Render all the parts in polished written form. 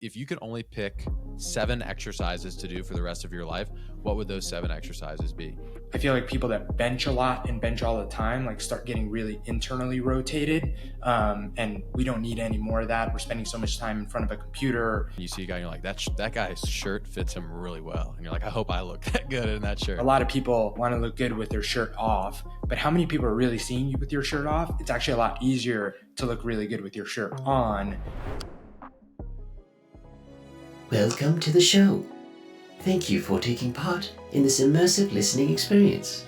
if you could only pick 7 exercises to do for the rest of your life, what would those 7 exercises be? I feel like people that bench a lot and bench all the time, like start getting really internally rotated. And we don't need any more of that. We're spending so much time in front of a computer. You see a guy, and you're like, that guy's shirt fits him really well. And you're like, I hope I look that good in that shirt. A lot of people want to look good with their shirt off, but how many people are really seeing you with your shirt off? It's actually a lot easier to look really good with your shirt on. Welcome to the show. Thank you for taking part in this immersive listening experience.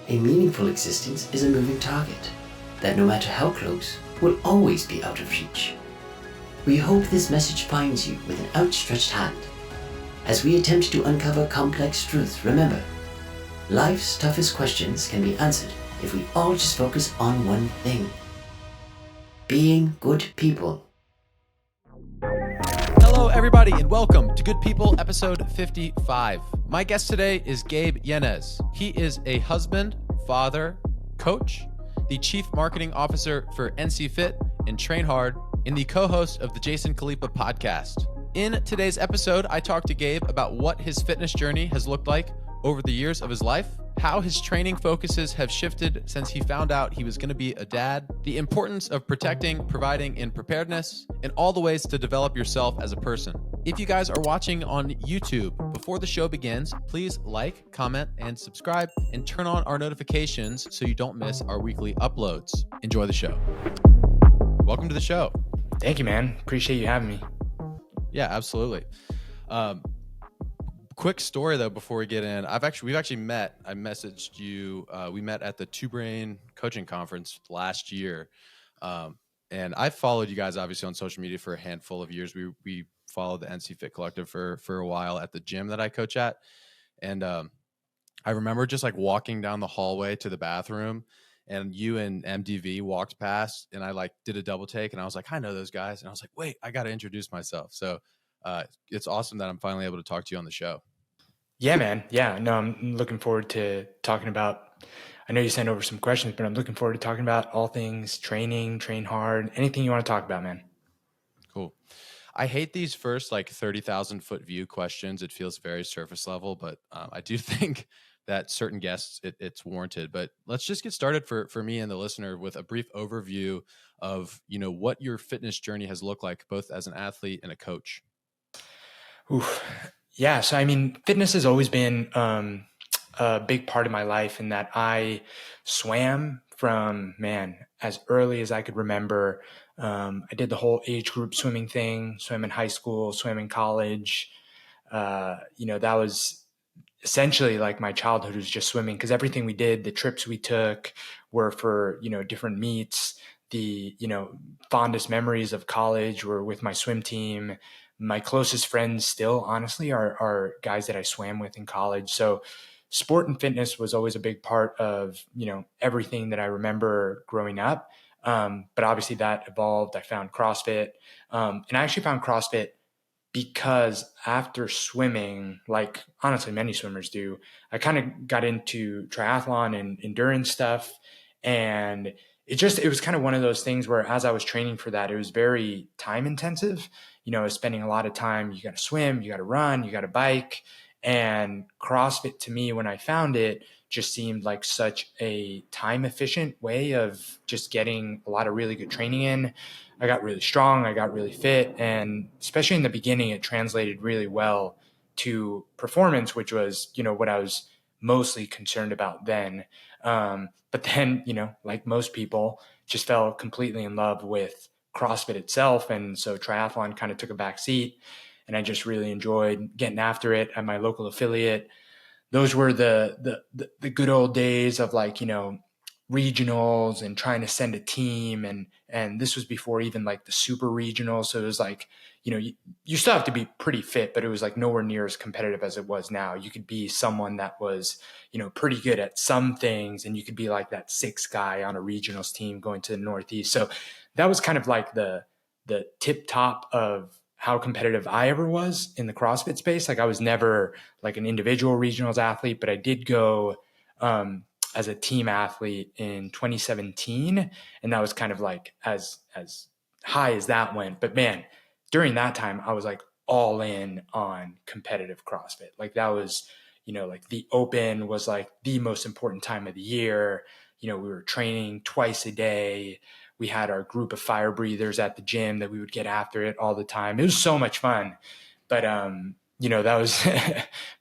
A meaningful existence is a moving target that, no matter how close, will always be out of reach. We hope this message finds you with an outstretched hand. As we attempt to uncover complex truths, remember, life's toughest questions can be answered if we all just focus on one thing: being good people. Hello, everybody, and welcome to Good People, episode 55. My guest today is Gabe Yanez. He is a husband, father, coach, the chief marketing officer for NCFit, and Train Hard, and the co-host of the Jason Khalipa podcast. In today's episode, I talked to Gabe about what his fitness journey has looked like over the years of his life, how his training focuses have shifted since he found out he was going to be a dad, the importance of protecting, providing, and preparedness, and all the ways to develop yourself as a person. If you guys are watching on YouTube, before the show begins, please like, comment, and subscribe, and turn on our notifications so you don't miss our weekly uploads. Enjoy the show. Welcome to the show. Thank you, man. Appreciate you having me. Yeah, absolutely. Quick story though before we get in. We've actually met. I messaged you. We met at the Two Brain coaching conference last year, and I've followed you guys obviously on social media for a handful of years. We followed the NCFit Collective for a while at the gym that I coach at, and I remember just like walking down the hallway to the bathroom, and you and MDV walked past, and I like did a double take, and I was like, I know those guys, and I was like, wait, I got to introduce myself. So it's awesome that I'm finally able to talk to you on the show. Yeah, man. Yeah, no, I'm looking forward to talking about, I know you sent over some questions, but I'm looking forward to talking about all things training, train hard, anything you want to talk about, man. Cool. I hate these first like 30,000 foot view questions. It feels very surface level, but I do think that certain guests, it's warranted. But let's just get started for me and the listener with a brief overview of, what your fitness journey has looked like, both as an athlete and a coach. Oof. Yeah. So, I mean, fitness has always been a big part of my life in that I swam from, as early as I could remember. I did the whole age group swimming thing, swam in high school, swam in college. That was essentially like my childhood was just swimming, because everything we did, the trips we took were for, different meets. The, fondest memories of college were with my swim team. My closest friends still, honestly, are guys that I swam with in college. So sport and fitness was always a big part of, everything that I remember growing up. But obviously that evolved. I found CrossFit. And I actually found CrossFit because after swimming, like honestly, many swimmers do, I kind of got into triathlon and endurance stuff. And it was kind of one of those things where as I was training for that, it was very time intensive. I was spending a lot of time, you got to swim, you got to run, you got to bike. And CrossFit to me, when I found it, just seemed like such a time efficient way of just getting a lot of really good training in. I got really strong, I got really fit. And especially in the beginning, it translated really well to performance, which was, what I was mostly concerned about then. But then, like most people, just fell completely in love with CrossFit itself. And so triathlon kind of took a back seat, and I just really enjoyed getting after it at my local affiliate. Those were the good old days of like, regionals and trying to send a team. And this was before even like the super regionals. So it was like, you still have to be pretty fit, but it was like nowhere near as competitive as it was now. You could be someone that was, pretty good at some things, and you could be like that sixth guy on a regionals team going to the Northeast. So that was kind of like the tip top of how competitive I ever was in the CrossFit space. Like I was never like an individual regionals athlete, but I did go as a team athlete in 2017. And that was kind of like as high as that went. But man, during that time, I was like all in on competitive CrossFit. Like that was, like the open was like the most important time of the year. We were training twice a day. We had our group of fire breathers at the gym that we would get after it all the time. It was so much fun. But, that was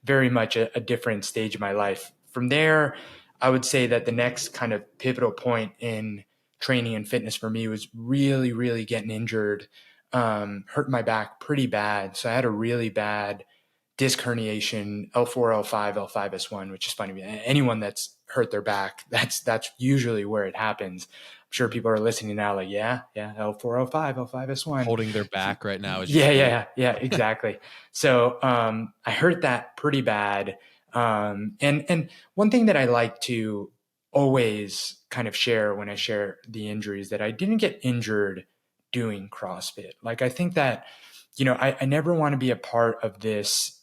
very much a different stage of my life. From there, I would say that the next kind of pivotal point in training and fitness for me was really, really getting injured, hurt my back pretty bad. So I had a really bad disc herniation, L4, L5, L5S1, which is funny. Anyone that's hurt their back, that's usually where it happens. I'm sure people are listening now like, yeah, L4, L5, L5S1. Holding their back right now. Yeah, exactly. So I hurt that pretty bad. And one thing that I like to always kind of share when I share the injuries, that I didn't get injured doing CrossFit. Like, I think that, I never want to be a part of this,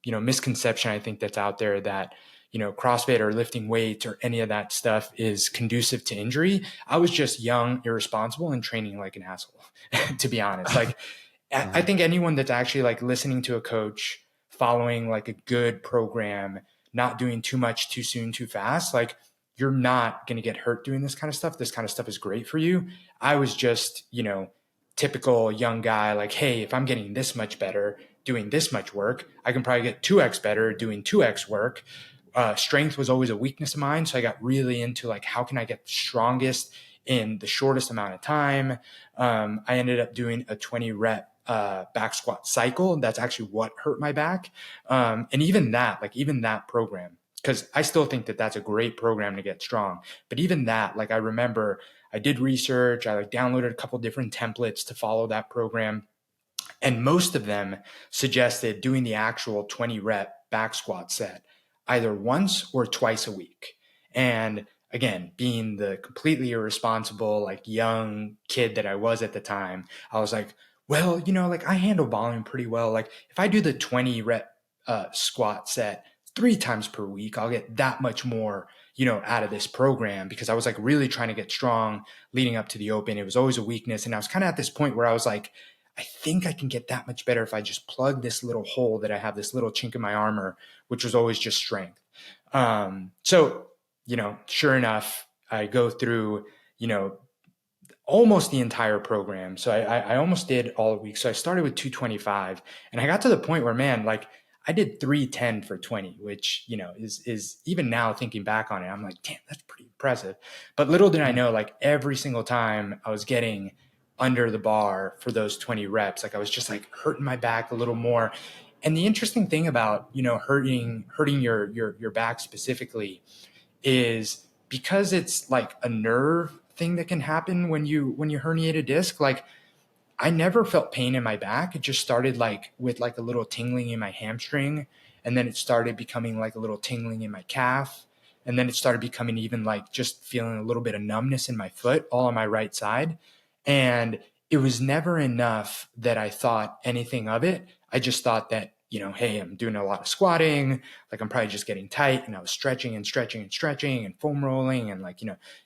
misconception I think that's out there that, CrossFit or lifting weights or any of that stuff is conducive to injury. I was just young, irresponsible, and training like an asshole, to be honest. Like, I think anyone that's actually like listening to a coach, following like a good program, not doing too much too soon, too fast, like, you're not going to get hurt doing this kind of stuff. This kind of stuff is great for you. I was just, typical young guy, like, hey, if I'm getting this much better doing this much work, I can probably get 2x better doing 2x work. Strength was always a weakness of mine. So I got really into like, how can I get strongest in the shortest amount of time? I ended up doing a 20 rep back squat cycle. That's actually what hurt my back. And even that program, because I still think that that's a great program to get strong. But even that, like, I remember I did research, I like downloaded a couple different templates to follow that program. And most of them suggested doing the actual 20 rep back squat set either once or twice a week. And again, being the completely irresponsible, like young kid that I was at the time, I was like, well, like, I handle volume pretty well. Like, if I do the 20 rep squat set 3 times per week, I'll get that much more, out of this program, because I was like really trying to get strong leading up to the open. It was always a weakness. And I was kind of at this point where I was like, I think I can get that much better if I just plug this little hole that I have, this little chink in my armor, which was always just strength. So, sure enough, I go through, almost the entire program. So I almost did all a week. So I started with 225, and I got to the point where, man, like, I did 310 for 20, which, is even now thinking back on it, I'm like, damn, that's pretty impressive. But little did I know, like, every single time I was getting under the bar for those 20 reps, like, I was just like hurting my back a little more. And the interesting thing about, hurting your back specifically is because it's like a nerve thing that can happen when you herniate a disc. Like, I never felt pain in my back. It just started like with like a little tingling in my hamstring. And then it started becoming like a little tingling in my calf. And then it started becoming even like just feeling a little bit of numbness in my foot, all on my right side. And it was never enough that I thought anything of it. I just thought that, hey, I'm doing a lot of squatting, like, I'm probably just getting tight. And I was stretching and foam rolling and like,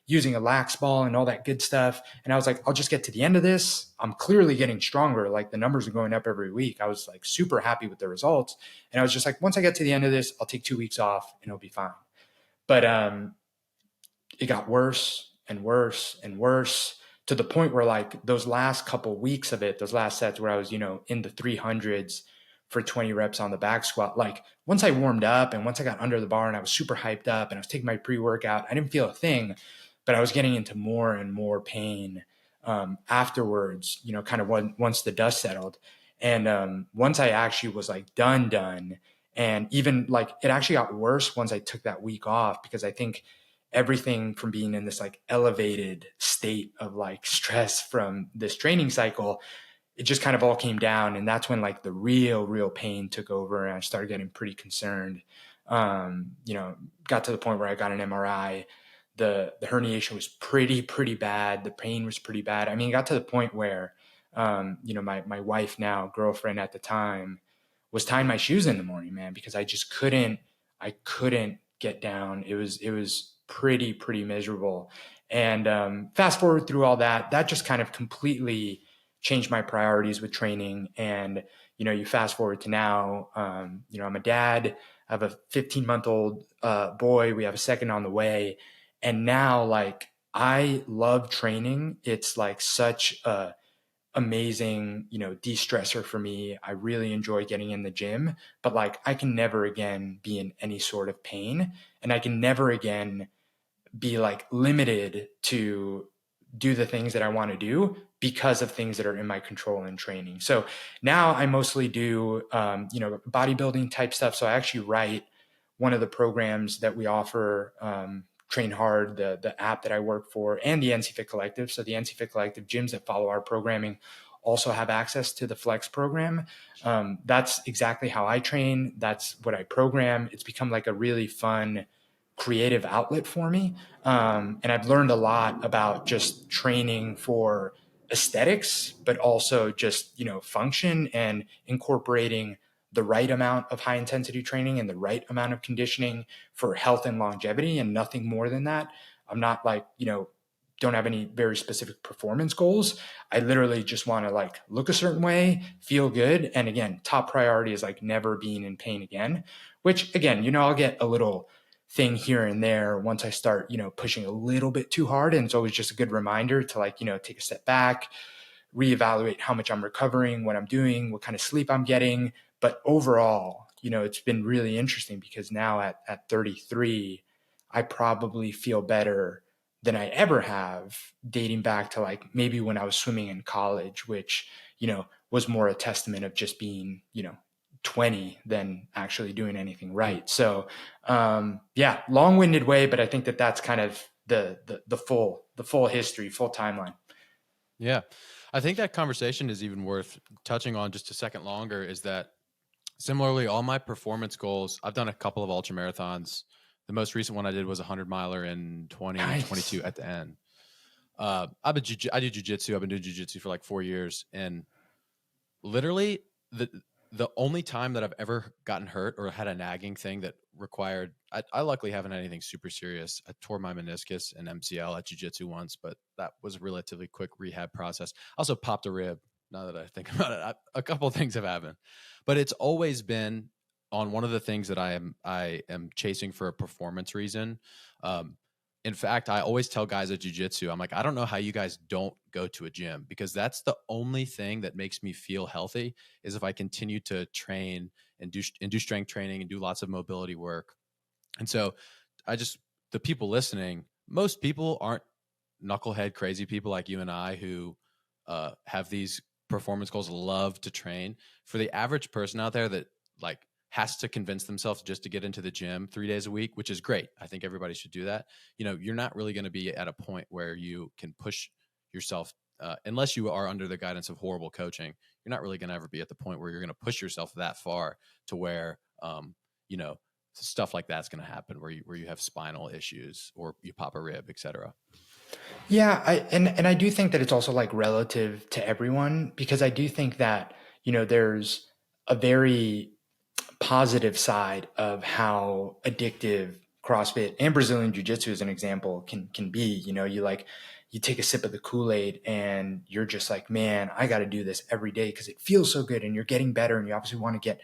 using a lax ball and all that good stuff. And I was like, I'll just get to the end of this. I'm clearly getting stronger. Like, the numbers are going up every week. I was like super happy with the results. And I was just like, once I get to the end of this, I'll take 2 weeks off and it'll be fine. But it got worse and worse and worse, to the point where, like, those last couple weeks of it, those last sets where I was, in the 300s for 20 reps on the back squat, like, once I warmed up and once I got under the bar and I was super hyped up and I was taking my pre-workout, I didn't feel a thing, but I was getting into more and more pain afterwards, kind of once the dust settled. And once I actually was like done, and even like it actually got worse once I took that week off, because I think everything from being in this like elevated state of like stress from this training cycle, it just kind of all came down. And that's when like the real pain took over and I started getting pretty concerned. Got to the point where I got an MRI. The herniation was pretty bad. The pain was pretty bad. I mean, it got to the point where, my wife, now girlfriend at the time, was tying my shoes in the morning, man, because I just couldn't get down. It was pretty miserable. And fast forward through all that, that just kind of completely changed my priorities with training. And, you fast forward to now, I'm a dad. I have a 15-month-old boy. We have a second on the way. And now, like, I love training. It's like such a amazing, de-stressor for me. I really enjoy getting in the gym, but like I can never again be in any sort of pain, and I can never again be like limited to do the things that I want to do because of things that are in my control in training. So now I mostly do, bodybuilding type stuff. So I actually write one of the programs that we offer, Train Hard, the app that I work for, and the NCFit Collective. So the NCFit Collective gyms that follow our programming also have access to the Flex program. That's exactly how I train. That's what I program. It's become like a really fun, creative outlet for me. And I've learned a lot about just training for aesthetics, but also just, function and incorporating the right amount of high intensity training and the right amount of conditioning for health and longevity, and nothing more than that. I'm not like, don't have any very specific performance goals. I literally just want to like look a certain way, feel good. And again, top priority is like never being in pain again, which again, I'll get a little thing here and there once I start, pushing a little bit too hard. And it's always just a good reminder to like, take a step back, reevaluate how much I'm recovering, what I'm doing, what kind of sleep I'm getting. But overall, it's been really interesting because now at 33, I probably feel better than I ever have, dating back to like maybe when I was swimming in college, which, was more a testament of just being, 20 than actually doing anything right. So, long-winded way, but I think that that's kind of the full history, full timeline. Yeah. I think that conversation is even worth touching on just a second longer, is that similarly, all my performance goals, I've done a couple of ultra marathons. The most recent one I did was a 100-miler in 2022 at the end. I do jujitsu. I've been doing jujitsu for like 4 years, and literally the only time that I've ever gotten hurt or had a nagging thing that required, I luckily haven't had anything super serious. I tore my meniscus and MCL at jiu-jitsu once, but that was a relatively quick rehab process. I also popped a rib. Now that I think about it, a couple of things have happened, but it's always been on one of the things that I am chasing for a performance reason. In fact, I always tell guys at jiu-jitsu, I'm like, I don't know how you guys don't go to a gym, because that's the only thing that makes me feel healthy, is if I continue to train and do strength training and do lots of mobility work. And so the people listening, most people aren't knucklehead crazy people like you and I who have these performance goals, love to train. For the average person out there that like has to convince themselves just to get into the gym 3 days a week, which is great. I think everybody should do that. You're not really going to be at a point where you can push yourself, unless you are under the guidance of horrible coaching. You're not really going to ever be at the point where you're going to push yourself that far to where, stuff like that's going to happen, where you have spinal issues or you pop a rib, etc. Yeah, I do think that it's also like relative to everyone, because I do think that, there's a very positive side of how addictive CrossFit and Brazilian Jiu-Jitsu, as an example, can be. You take a sip of the Kool-Aid and you're just like, man, I got to do this every day because it feels so good, and you're getting better, and you obviously want to get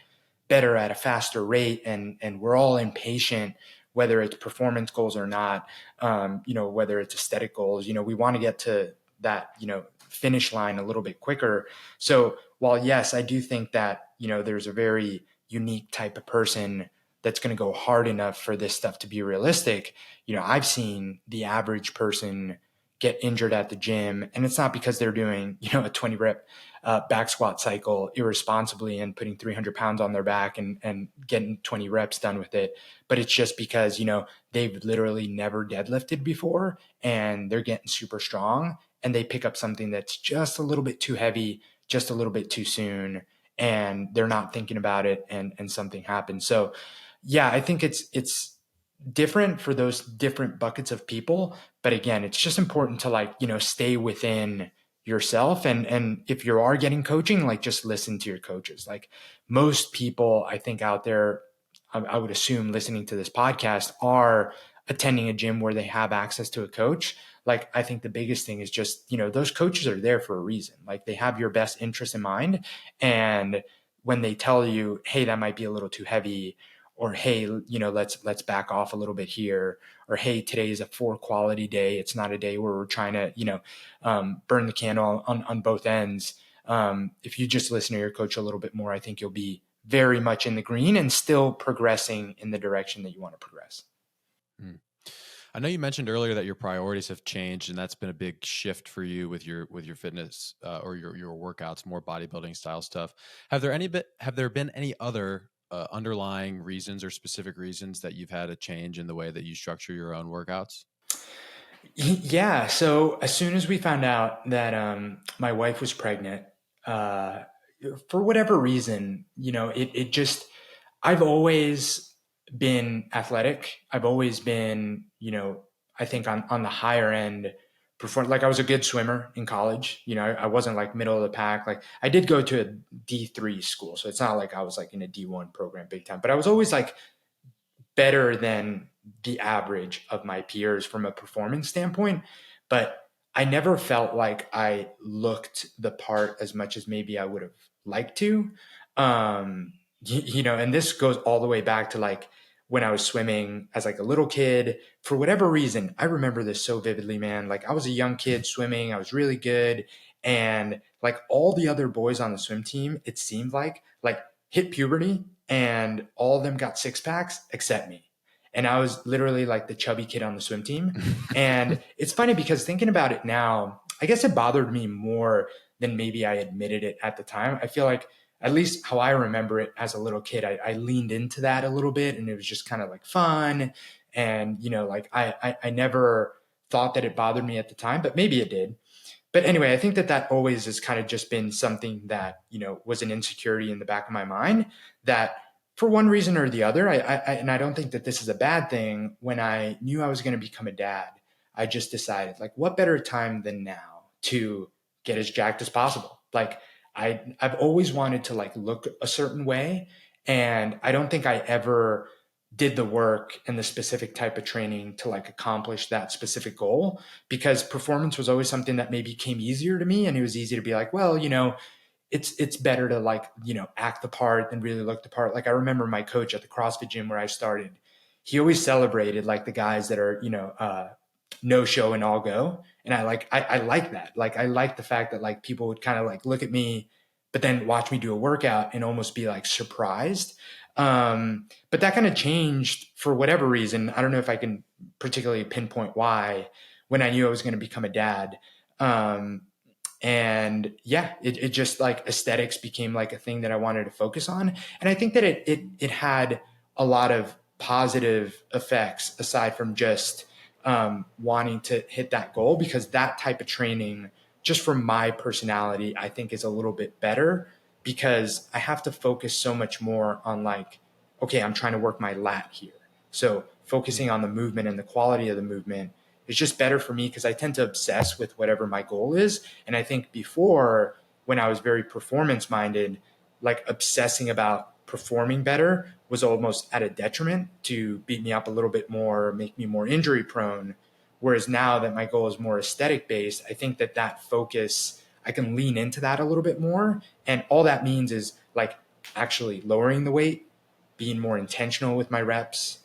better at a faster rate. And we're all impatient, whether it's performance goals or not, whether it's aesthetic goals. We want to get to that, finish line a little bit quicker. So while yes, I do think that, there's a very unique type of person that's going to go hard enough for this stuff to be realistic. I've seen the average person get injured at the gym, and it's not because they're doing, a 20 rep back squat cycle irresponsibly and putting 300 pounds on their back and getting 20 reps done with it. But it's just because, they've literally never deadlifted before, and they're getting super strong, and they pick up something that's just a little bit too heavy, just a little bit too soon, and they're not thinking about it, and something happens. So yeah, I think it's different for those different buckets of people. But again, it's just important to stay within yourself. And if you are getting coaching, just listen to your coaches. Most people I think out there, I would assume listening to this podcast, are attending a gym where they have access to a coach. like, I think the biggest thing is just, those coaches are there for a reason. Like, they have your best interest in mind. And when they tell you, hey, that might be a little too heavy, or, hey, let's back off a little bit here, or, hey, today is a 4 quality day. It's not a day where we're trying to, burn the candle on both ends. If you just listen to your coach a little bit more, I think you'll be very much in the green and still progressing in the direction that you want to progress. I know you mentioned earlier that your priorities have changed, and that's been a big shift for you with your fitness or your workouts, more bodybuilding style stuff. Have there been any other underlying reasons or specific reasons that you've had a change in the way that you structure your own workouts? Yeah. So as soon as we found out that my wife was pregnant, for whatever reason, it just, I've always been athletic. I've always been, I think on the higher end like I was a good swimmer in college. I wasn't like middle of the pack. Like, I did go to a D3 school. So it's not like I was like in a D1 program big time, but I was always like better than the average of my peers from a performance standpoint. But I never felt like I looked the part as much as maybe I would have liked to. And this goes all the way back to like when I was swimming as like a little kid. For whatever reason, I remember this so vividly, man. Like, I was a young kid swimming, I was really good. And like all the other boys on the swim team, it seemed like hit puberty and all of them got 6-packs except me. And I was literally like the chubby kid on the swim team. And it's funny because thinking about it now, I guess it bothered me more than maybe I admitted it at the time. I feel like, at least how I remember it as a little kid, I leaned into that a little bit, and it was just kind of like fun. And, like I never thought that it bothered me at the time, but maybe it did. But anyway, I think that always has kind of just been something that, was an insecurity in the back of my mind that, for one reason or the other, and I don't think that this is a bad thing. When I knew I was going to become a dad, I just decided, like, what better time than now to get as jacked as possible? Like, I've always wanted to like look a certain way. And I don't think I ever did the work and the specific type of training to like accomplish that specific goal, because performance was always something that maybe came easier to me. And it was easy to be like, well, it's better to like, act the part than really look the part. Like, I remember my coach at the CrossFit gym where I started, he always celebrated like the guys that are, no show and all go. And I like that. Like, I like the fact that like people would kind of like look at me, but then watch me do a workout and almost be like surprised. But that kind of changed for whatever reason. I don't know if I can particularly pinpoint why, when I knew I was going to become a dad. And yeah, it just like aesthetics became like a thing that I wanted to focus on. And I think that it had a lot of positive effects aside from just wanting to hit that goal, because that type of training, just from my personality, I think is a little bit better, because I have to focus so much more on like, okay, I'm trying to work my lat here. So focusing on the movement and the quality of the movement is just better for me, because I tend to obsess with whatever my goal is. And I think before, when I was very performance minded, like obsessing about performing better was almost at a detriment to beat me up a little bit more, make me more injury prone. Whereas now that my goal is more aesthetic based, I think that focus, I can lean into that a little bit more. And all that means is like actually lowering the weight, being more intentional with my reps,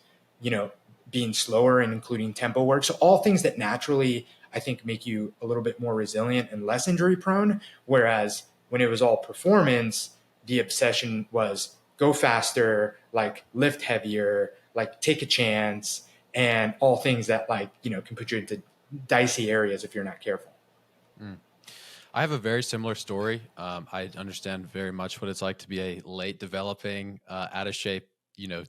being slower and including tempo work. So all things that naturally, I think, make you a little bit more resilient and less injury prone. Whereas when it was all performance, the obsession was go faster, like lift heavier, like take a chance, and all things that like, can put you into dicey areas if you're not careful. I have a very similar story. I understand very much what it's like to be a late developing, out of shape,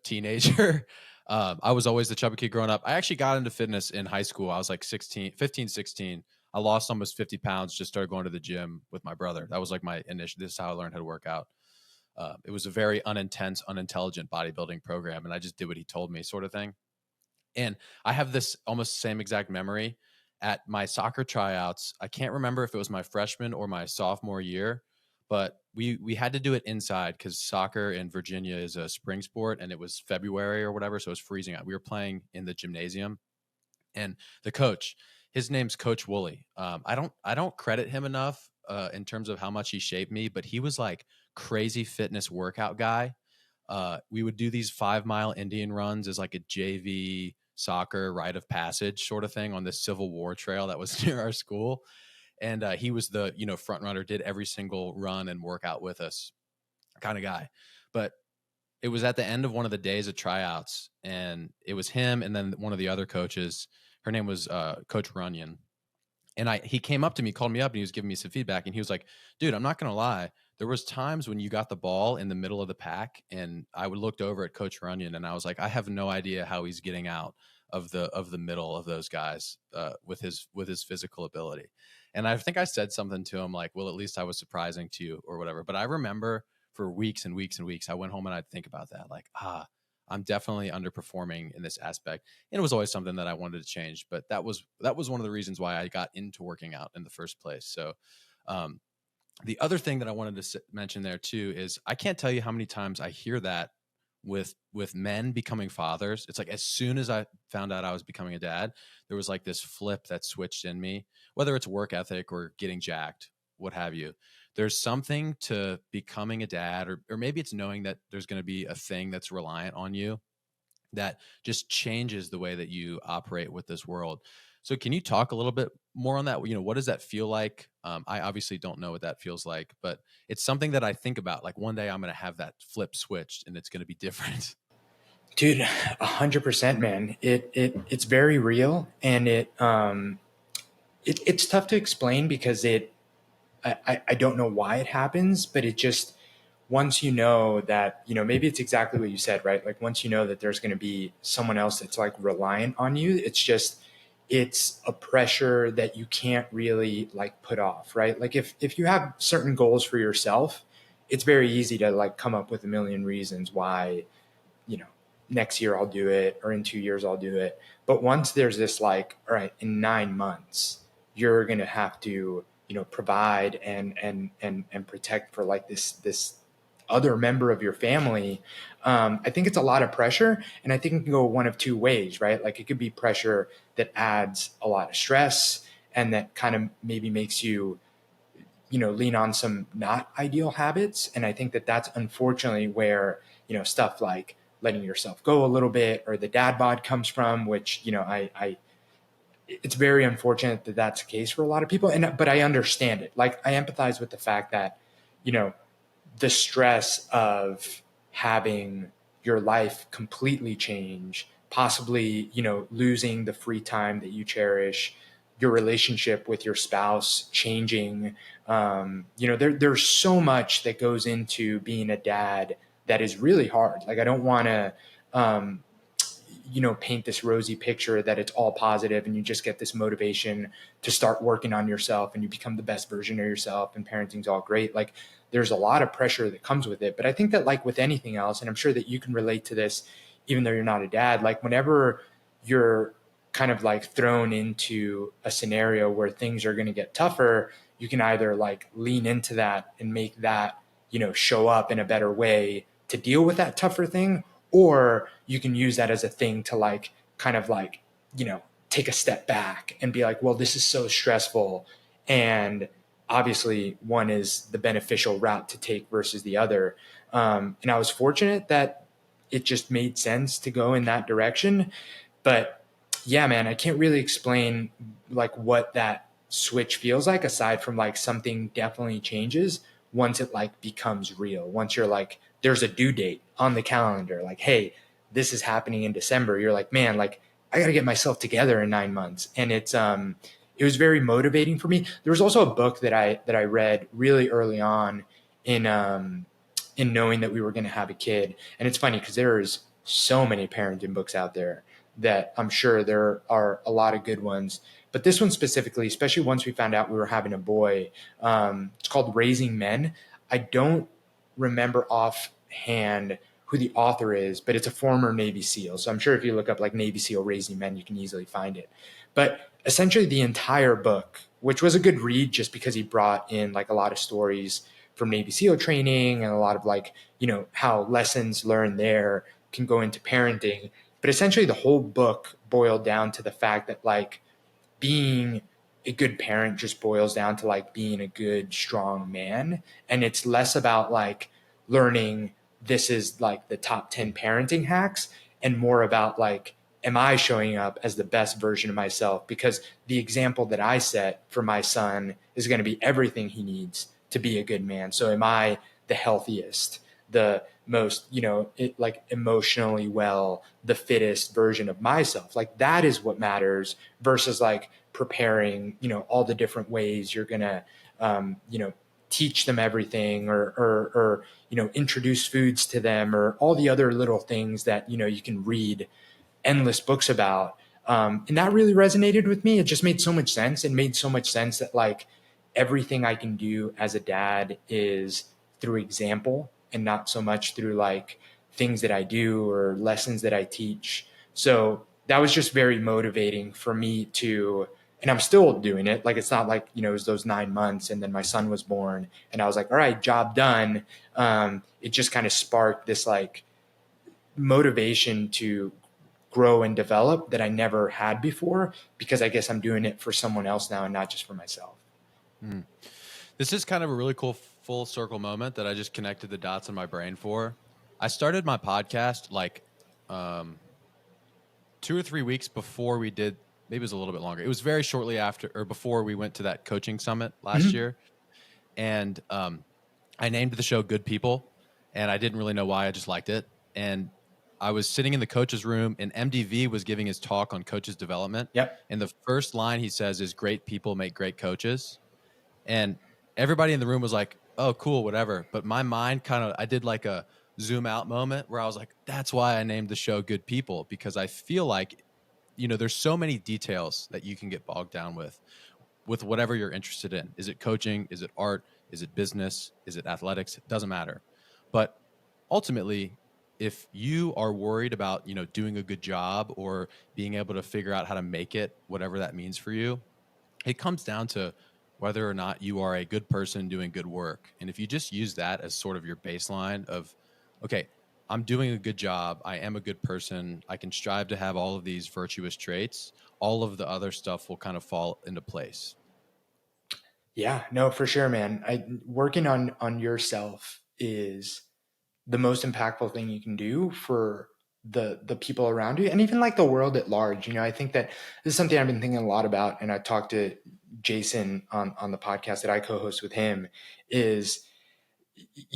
teenager. I was always the chubby kid growing up. I actually got into fitness in high school. I was like 15, 16. I lost almost 50 pounds, just started going to the gym with my brother. That was like my initial, this is how I learned how to work out. It was a very unintelligent bodybuilding program. And I just did what he told me, sort of thing. And I have this almost same exact memory at my soccer tryouts. I can't remember if it was my freshman or my sophomore year, but we had to do it inside because soccer in Virginia is a spring sport, and it was February or whatever, so it was freezing out. We were playing in the gymnasium, and the coach, His name's Coach Woolley. I don't credit him enough in terms of how much he shaped me, but he was like crazy fitness workout guy. We would do these 5 mile Indian runs as like a JV soccer rite of passage sort of thing on this Civil War trail that was near our school. And he was the, front runner, did every single run and workout with us kind of guy. But it was at the end of one of the days of tryouts, and it was him and then one of the other coaches. Her name was Coach Runyon. And he came up to me, called me up, and he was giving me some feedback. And he was like, dude, I'm not going to lie. There was times when you got the ball in the middle of the pack, and I would looked over at Coach Runyon, and I was like, I have no idea how he's getting out of the middle of those guys with his physical ability. And I think I said something to him like, well, at least I was surprising to you or whatever. But I remember for weeks and weeks and weeks, I went home and I'd think about that, like, I'm definitely underperforming in this aspect. And it was always something that I wanted to change, but that was one of the reasons why I got into working out in the first place. So, the other thing that I wanted to mention there too is I can't tell you how many times I hear that with men becoming fathers. It's like as soon as I found out I was becoming a dad, there was like this flip that switched in me, whether it's work ethic or getting jacked, what have you. There's something to becoming a dad, or maybe it's knowing that there's going to be a thing that's reliant on you that just changes the way that you operate with this world. So can you talk a little bit more on that? What does that feel like? I obviously don't know what that feels like, but it's something that I think about. Like one day I'm going to have that flip switched and it's going to be different. Dude, 100%, man. It's very real, and it's tough to explain because I don't know why it happens, but it just, once you know that, maybe it's exactly what you said, right? Like once you know that there's going to be someone else that's like reliant on you, it's a pressure that you can't really like put off, right? Like if you have certain goals for yourself, it's very easy to like come up with a million reasons why, you know, next year I'll do it, or in 2 years I'll do it. But once there's this like, all right, in 9 months, you're going to have to, provide and protect for like this other member of your family. I think it's a lot of pressure, and I think it can go one of two ways, right? Like it could be pressure that adds a lot of stress and that kind of maybe makes you, lean on some not ideal habits. And I think that that's unfortunately where, stuff like letting yourself go a little bit or the dad bod comes from, which, it's very unfortunate that that's the case for a lot of people. But I understand it. Like I empathize with the fact that, the stress of having your life completely change, possibly, losing the free time that you cherish, your relationship with your spouse changing. There's so much that goes into being a dad that is really hard. Like I don't want to, paint this rosy picture that it's all positive and you just get this motivation to start working on yourself and you become the best version of yourself and parenting's all great. Like there's a lot of pressure that comes with it. But I think that like with anything else, and I'm sure that you can relate to this, even though you're not a dad, like whenever you're kind of like thrown into a scenario where things are going to get tougher, you can either like lean into that and make that, show up in a better way to deal with that tougher thing, or you can use that as a thing to like kind of like, take a step back and be like, well, this is so stressful. And obviously one is the beneficial route to take versus the other. And I was fortunate that it just made sense to go in that direction. But yeah, man, I can't really explain like what that switch feels like aside from like something definitely changes once it like becomes real. Once you're like, there's a due date on the calendar, like, hey, this is happening in December. You're like, man, like I got to get myself together in 9 months. And it was very motivating for me. There was also a book that I read really early on in knowing that we were going to have a kid. And it's funny because there's so many parenting books out there that I'm sure there are a lot of good ones. But this one specifically, especially once we found out we were having a boy, it's called Raising Men. I don't remember offhand who the author is, but it's a former Navy SEAL. So I'm sure if you look up like Navy SEAL Raising Men, you can easily find it. But essentially the entire book, which was a good read just because he brought in like a lot of stories from Navy SEAL training and a lot of like, how lessons learned there can go into parenting. But essentially the whole book boiled down to the fact that like being a good parent just boils down to like being a good, strong man. And it's less about like learning this is like the top 10 parenting hacks and more about like, am I showing up as the best version of myself? Because the example that I set for my son is going to be everything he needs to be a good man. So am I the healthiest, the most, like emotionally well, the fittest version of myself? Like that is what matters versus like preparing, all the different ways you're going to, teach them everything or introduce foods to them or all the other little things that, you can read endless books about. And that really resonated with me. It just made so much sense. It made so much sense that like everything I can do as a dad is through example and not so much through like things that I do or lessons that I teach. So that was just very motivating for me to, and I'm still doing it. Like, it's not like, it was those 9 months and then my son was born and I was like, all right, job done. It just kind of sparked this like motivation to grow and develop that I never had before, because I guess I'm doing it for someone else now and not just for myself. This is kind of a really cool full circle moment that I just connected the dots in my brain for. I started my podcast like 2 or 3 weeks before we did, maybe it was a little bit longer. It was very shortly after or before we went to that coaching summit last year. And I named the show Good People, and I didn't really know why. I just liked it. And I was sitting in the coach's room, and MDV was giving his talk on coaches development. Yep. And the first line he says is, "Great people make great coaches." And everybody in the room was like, "Oh, cool, whatever." But my mind I did like a zoom out moment where I was like, that's why I named the show Good People, because I feel like, there's so many details that you can get bogged down with whatever you're interested in. Is it coaching? Is it art? Is it business? Is it athletics? It doesn't matter. But ultimately, if you are worried about, doing a good job or being able to figure out how to make it, whatever that means for you, it comes down to whether or not you are a good person doing good work. And if you just use that as sort of your baseline of, okay, I'm doing a good job, I am a good person, I can strive to have all of these virtuous traits, all of the other stuff will kind of fall into place. Yeah, no, for sure, man. Working on yourself is the most impactful thing you can do for the people around you and even like the world at large. I think that this is something I've been thinking a lot about, and I talked to Jason on the podcast that I co-host with him, is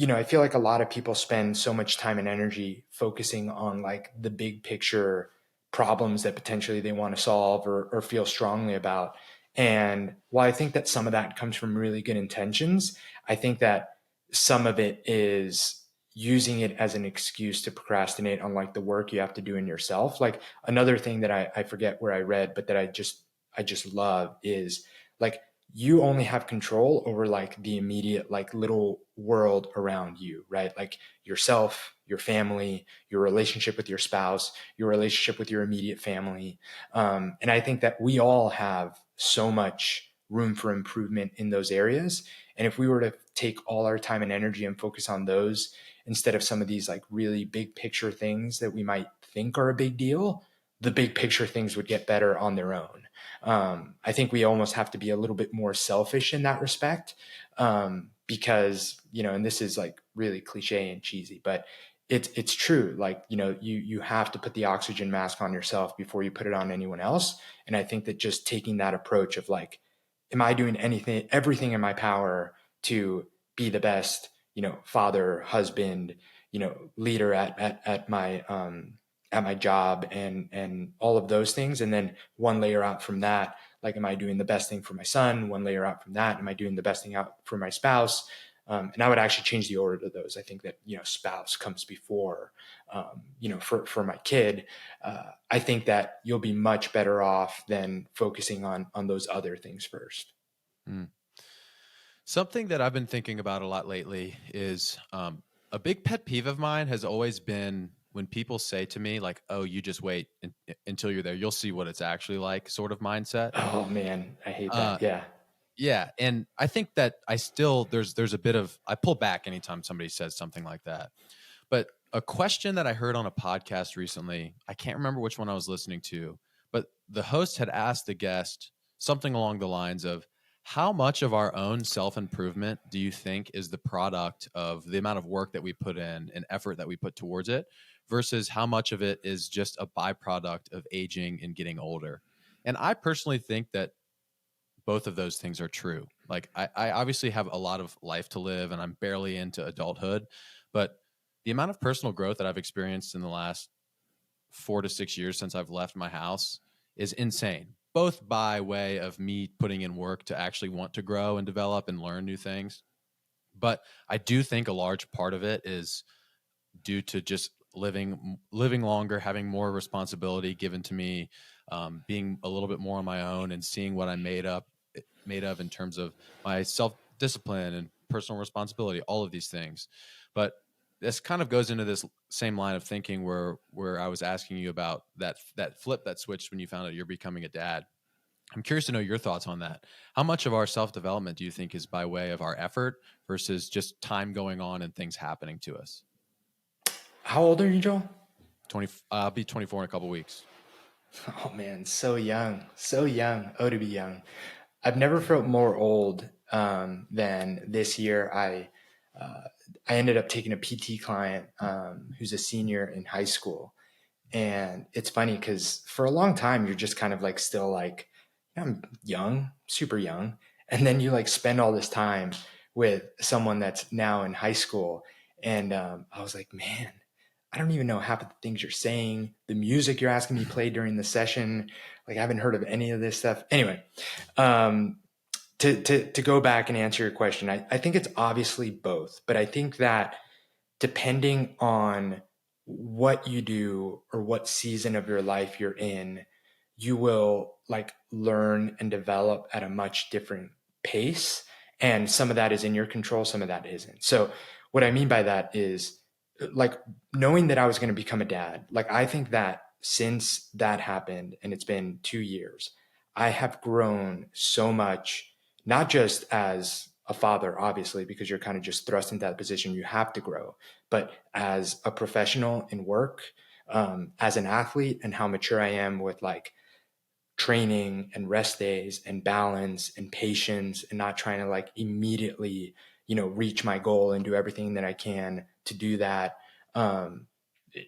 I feel like a lot of people spend so much time and energy focusing on like the big picture problems that potentially they want to solve or feel strongly about. And while I think that some of that comes from really good intentions, I think that some of it is using it as an excuse to procrastinate on like the work you have to do in yourself. Like another thing that I forget where I read, but that I just love is like, you only have control over like the immediate like little world around you, right? Like yourself, your family, your relationship with your spouse, your relationship with your immediate family. And I think that we all have so much room for improvement in those areas. And if we were to take all our time and energy and focus on those instead of some of these like really big picture things that we might think are a big deal, the big picture things would get better on their own. I think we almost have to be a little bit more selfish in that respect, because, and this is like really cliche and cheesy, but it's true. Like, you have to put the oxygen mask on yourself before you put it on anyone else. And I think that just taking that approach of like, am I doing everything in my power to be the best, father, husband, leader at my job and all of those things. And then one layer out from that, like, am I doing the best thing for my son? One layer out from that, am I doing the best thing out for my spouse? And I would actually change the order to those. I think that, spouse comes before, for my kid. I think that you'll be much better off than focusing on those other things first. Something that I've been thinking about a lot lately is a big pet peeve of mine has always been when people say to me like, "Oh, you just wait until you're there. You'll see what it's actually like," sort of mindset. Oh man, I hate that. Yeah. Yeah. And I think that there's a bit of, I pull back anytime somebody says something like that. But a question that I heard on a podcast recently, I can't remember which one I was listening to, but the host had asked the guest, something along the lines of, how much of our own self-improvement do you think is the product of the amount of work that we put in and effort that we put towards it versus how much of it is just a byproduct of aging and getting older? And I personally think that both of those things are true. Like I obviously have a lot of life to live and I'm barely into adulthood, but the amount of personal growth that I've experienced in the last 4 to 6 years since I've left my house is insane, both by way of me putting in work to actually want to grow and develop and learn new things. But I do think a large part of it is due to just living longer, having more responsibility given to me, being a little bit more on my own, and seeing what I'm made of in terms of my self discipline and personal responsibility, all of these things. But this kind of goes into this same line of thinking where I was asking you about that flip that switched when you found out you're becoming a dad. I'm curious to know your thoughts on that. How much of our self development do you think is by way of our effort versus just time going on and things happening to us? How old are you, Joel? 20. I'll be 24 in a couple weeks. Oh man, so young, so young. Oh, to be young. I've never felt more old than this year. I ended up taking a PT client who's a senior in high school, and it's funny because for a long time you're just kind of like still like, I'm young, super young, and then you like spend all this time with someone that's now in high school, and I was like, man, I don't even know half of the things you're saying. The music you're asking me to play during the session, like I haven't heard of any of this stuff. Anyway, um, to go back and answer your question, I think it's obviously both, but I think that depending on what you do or what season of your life you're in, you will like learn and develop at a much different pace. And some of that is in your control, some of that isn't. So what I mean by that is like knowing that I was going to become a dad. Like I think that since that happened and it's been 2 years, I have grown so much, not just as a father, obviously, because you're kind of just thrust into that position, you have to grow, but as a professional in work, as an athlete, and how mature I am with like training and rest days and balance and patience and not trying to like immediately, reach my goal and do everything that I can to do that. Um,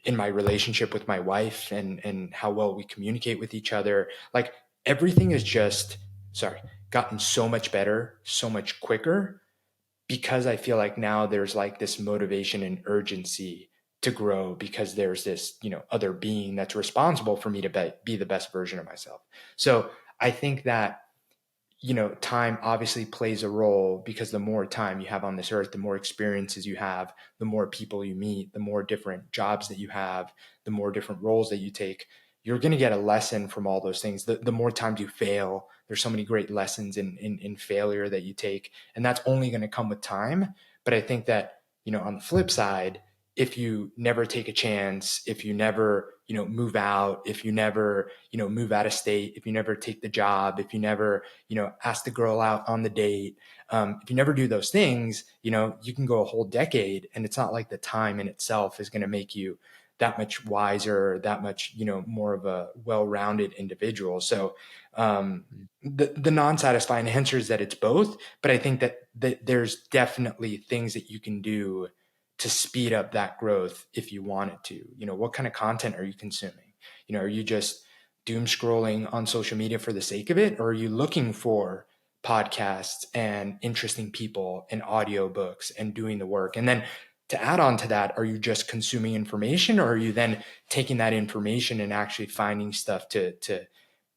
in my relationship with my wife and how well we communicate with each other, like everything is just, gotten so much better, so much quicker because I feel like now there's like this motivation and urgency to grow because there's this, other being that's responsible for me to be the best version of myself. So I think that, time obviously plays a role because the more time you have on this earth, the more experiences you have, the more people you meet, the more different jobs that you have, the more different roles that you take, you're going to get a lesson from all those things. The more times you fail, there's so many great lessons in failure that you take, and that's only going to come with time. But I think that, on the flip side, if you never take a chance, if you never, move out, if you never, move out of state, if you never take the job, if you never, ask the girl out on the date, if you never do those things, you can go a whole decade and it's not like the time in itself is going to make you that much wiser, that much, more of a well-rounded individual. So the non-satisfying answer is that it's both, but I think that there's definitely things that you can do to speed up that growth if you wanted to. What kind of content are you consuming? Are you just doom scrolling on social media for the sake of it? Or are you looking for podcasts and interesting people and audiobooks and doing the work? And then to add on to that, are you just consuming information, or are you then taking that information and actually finding stuff to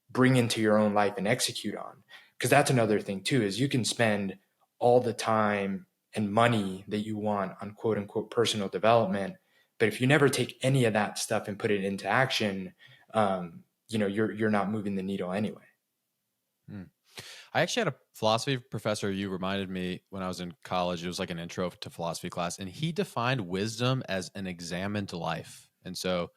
bring into your own life and execute on? Because that's another thing too, is you can spend all the time and money that you want on quote unquote personal development, but if you never take any of that stuff and put it into action, you're not moving the needle anyway. I actually had a philosophy professor, you reminded me, when I was in college. It was like an intro to philosophy class, and he defined wisdom as an examined life. And so,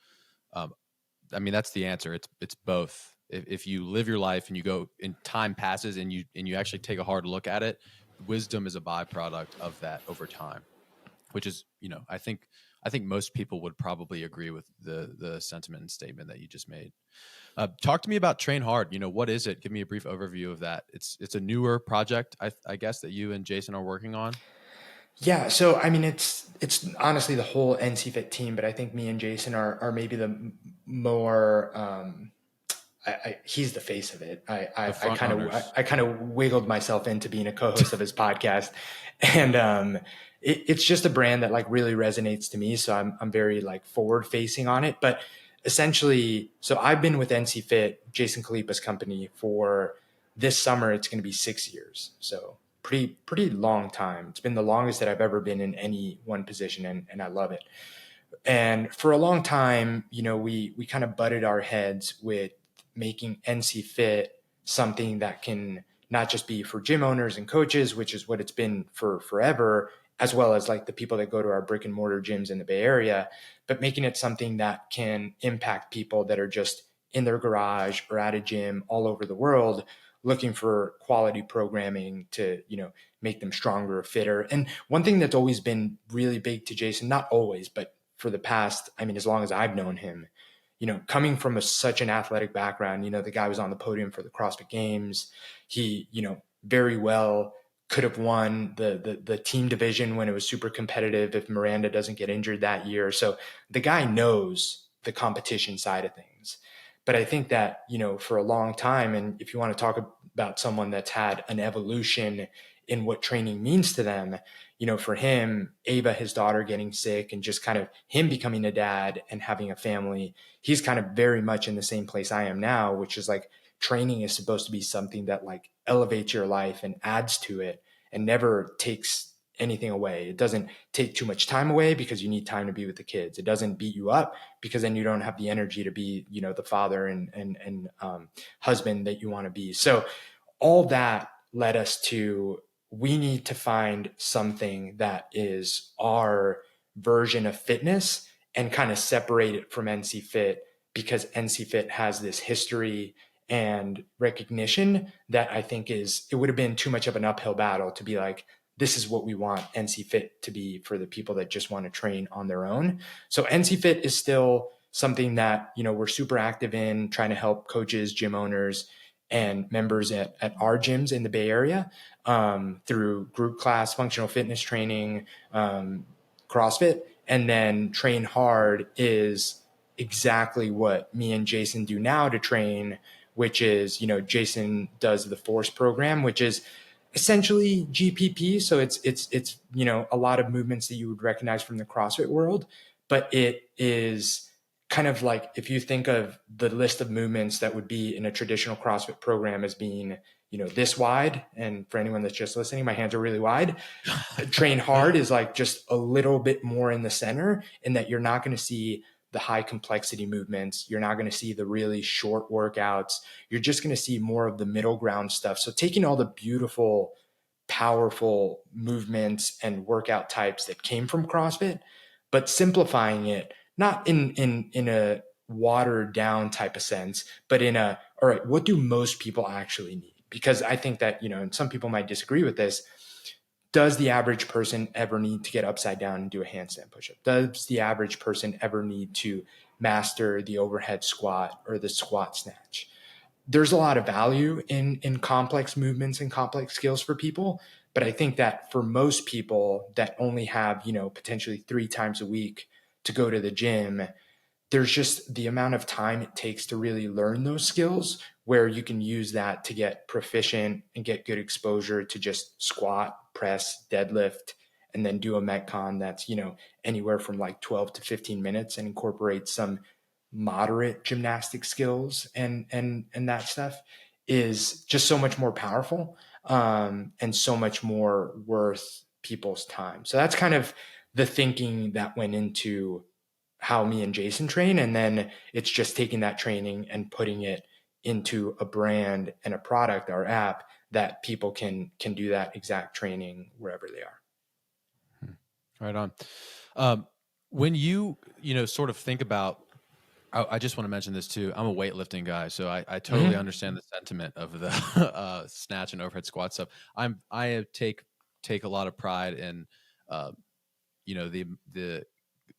that's the answer. It's both. If you live your life and you go and time passes and you actually take a hard look at it, wisdom is a byproduct of that over time, which is, I think I think most people would probably agree with the sentiment and statement that you just made. Talk to me about Train Hard. What is it? Give me a brief overview of that. It's a newer project, I guess, that you and Jason are working on. Yeah, so I mean, it's honestly the whole NCFit team, but I think me and Jason are maybe the more. He's the face of it. The front runners. I kind of wiggled myself into being a co-host of his podcast, and it's just a brand that like really resonates to me. So I'm very like forward facing on it. But essentially, so I've been with NCFit, Jason Kalipa's company, for this summer. It's going to be 6 years. So pretty long time. It's been the longest that I've ever been in any one position, and I love it. And for a long time, we kind of butted our heads with making NC Fit something that can not just be for gym owners and coaches, which is what it's been for forever, as well as like the people that go to our brick and mortar gyms in the Bay Area, but making it something that can impact people that are just in their garage or at a gym all over the world looking for quality programming to, make them stronger, fitter. And one thing that's always been really big to Jason, not always, but for the past, I mean, as long as I've known him, coming from such an athletic background, the guy was on the podium for the CrossFit Games. He, very well could have won the team division when it was super competitive if Miranda doesn't get injured that year. So the guy knows the competition side of things. But I think that, for a long time, and if you want to talk about someone that's had an evolution in what training means to them, for him, Ava, his daughter, getting sick and just kind of him becoming a dad and having a family, he's kind of very much in the same place I am now, which is like training is supposed to be something that like elevates your life and adds to it and never takes anything away. It doesn't take too much time away because you need time to be with the kids. It doesn't beat you up because then you don't have the energy to be, the father and husband that you want to be. So all that led us to, we need to find something that is our version of fitness and kind of separate it from NC Fit, because NC Fit has this history and recognition that I think it would have been too much of an uphill battle to be like, this is what we want NC Fit to be for the people that just want to train on their own. So NC Fit is still something that, we're super active in, trying to help coaches, gym owners, and members at our gyms in the Bay Area through group class, functional fitness training, CrossFit. And then Train Hard is exactly what me and Jason do now to train, which is, Jason does the Force program, which is essentially GPP. So it's a lot of movements that you would recognize from the CrossFit world, but it is kind of like, if you think of the list of movements that would be in a traditional CrossFit program as being, this wide. And for anyone that's just listening, my hands are really wide. Train Hard is like just a little bit more in the center, in that you're not going to see the high complexity movements. You're not going to see the really short workouts. You're just going to see more of the middle ground stuff. So taking all the beautiful, powerful movements and workout types that came from CrossFit, but simplifying it, not in a watered down type of sense, but in all right, what do most people actually need? Because I think that, and some people might disagree with this, does the average person ever need to get upside down and do a handstand push-up? Does the average person ever need to master the overhead squat or the squat snatch? There's a lot of value in complex movements and complex skills for people. But I think that for most people that only have, potentially 3 times a week to go to the gym, there's just the amount of time it takes to really learn those skills, where you can use that to get proficient and get good exposure to just squat, press, deadlift, and then do a Metcon that's, anywhere from like 12 to 15 minutes and incorporate some moderate gymnastic skills and that stuff, is just so much more powerful and so much more worth people's time. So that's kind of the thinking that went into how me and Jason train. And then it's just taking that training and putting it into a brand and a product, our app, that people can do that exact training wherever they are. Right on. When you sort of think about, I just want to mention this too. I'm a weightlifting guy, so I totally understand the sentiment of the snatch and overhead squat stuff. I take a lot of pride in, the